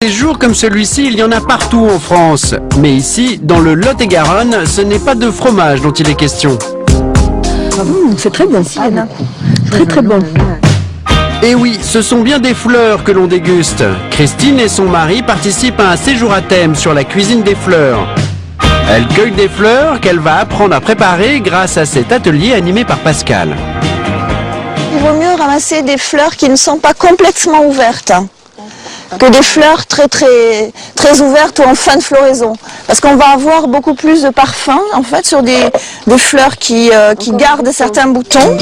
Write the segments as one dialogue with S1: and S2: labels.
S1: Des jours comme celui-ci, il y en a partout en France. Mais ici, dans le Lot-et-Garonne, ce n'est pas de fromage dont il est question.
S2: C'est très bon. Très très bon.
S1: Et oui, ce sont bien des fleurs que l'on déguste. Christine et son mari participent à un séjour à thème sur la cuisine des fleurs. Elle cueille des fleurs qu'elle va apprendre à préparer grâce à cet atelier animé par Pascal.
S3: Il vaut mieux ramasser des fleurs qui ne sont pas complètement ouvertes que des fleurs très ouvertes ou en fin de floraison. Parce qu'on va avoir beaucoup plus de parfum en fait sur des fleurs qui gardent certains boutons.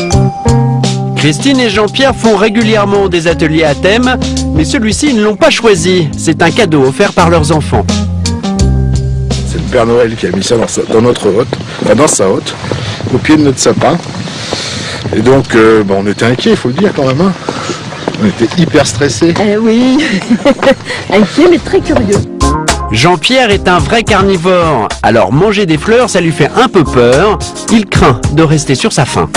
S1: Christine et Jean-Pierre font régulièrement des ateliers à thème, mais celui-ci, ils ne l'ont pas choisi. C'est un cadeau offert par leurs enfants.
S4: C'est le Père Noël qui a mis ça dans notre hotte, dans sa hotte, au pied de notre sapin. Et donc, on était inquiets, il faut le dire quand même. Hein. On était hyper stressés.
S2: Oui, inquiet mais très curieux.
S1: Jean-Pierre est un vrai carnivore, alors manger des fleurs, ça lui fait un peu peur. Il craint de rester sur sa faim.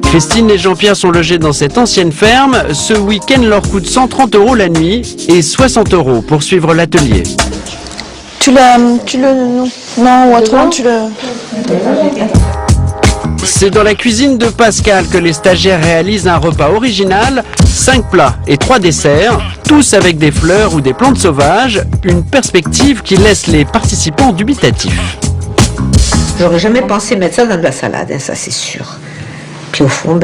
S1: Christine et Jean-Pierre sont logés dans cette ancienne ferme. Ce week-end leur coûte 130 € la nuit et 60 € pour suivre l'atelier.
S3: Non, ou autrement tu le...
S1: C'est dans la cuisine de Pascal que les stagiaires réalisent un repas original, 5 plats et 3 desserts, tous avec des fleurs ou des plantes sauvages, une perspective qui laisse les participants dubitatifs.
S5: J'aurais jamais pensé mettre ça dans de la salade, hein, ça c'est sûr. Puis au fond,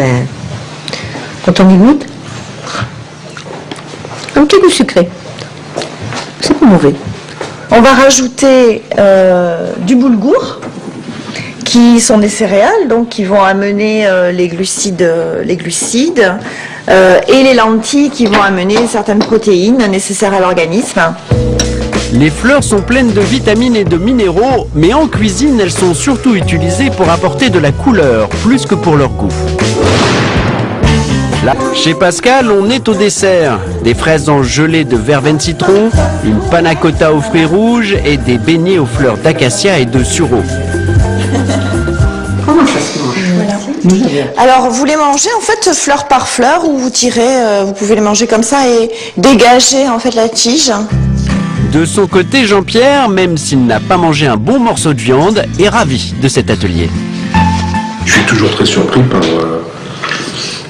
S5: quand on y goûte, un petit goût sucré. C'est pas mauvais.
S3: On va rajouter du boulgour, qui sont des céréales, donc qui vont amener les glucides et les lentilles qui vont amener certaines protéines nécessaires à l'organisme.
S1: Les fleurs sont pleines de vitamines et de minéraux, mais en cuisine, elles sont surtout utilisées pour apporter de la couleur, plus que pour leur goût. Là, chez Pascal, on est au dessert. Des fraises en gelée de verveine citron, une panna cotta aux fruits rouges et des beignets aux fleurs d'acacia et de sureau.
S5: Comment ça se mange?
S3: Alors vous les mangez en fait fleur par fleur ou vous tirez, vous pouvez les manger comme ça et dégager en fait la tige.
S1: De son côté, Jean-Pierre, même s'il n'a pas mangé un bon morceau de viande, est ravi de cet atelier.
S4: Je suis toujours très surpris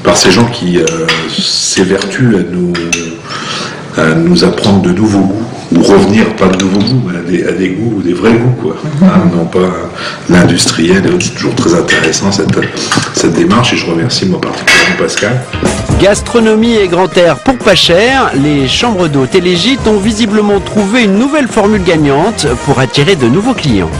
S4: par ces gens qui s'évertuent à nous apprendre de nouveaux goûts, ou revenir, pas de nouveaux goûts, mais à des goûts, des vrais goûts, quoi. Non pas l'industriel, c'est toujours très intéressant cette démarche, et je remercie moi particulièrement Pascal.
S1: Gastronomie et grand air pour pas cher, les chambres d'hôtes et les gîtes ont visiblement trouvé une nouvelle formule gagnante pour attirer de nouveaux clients.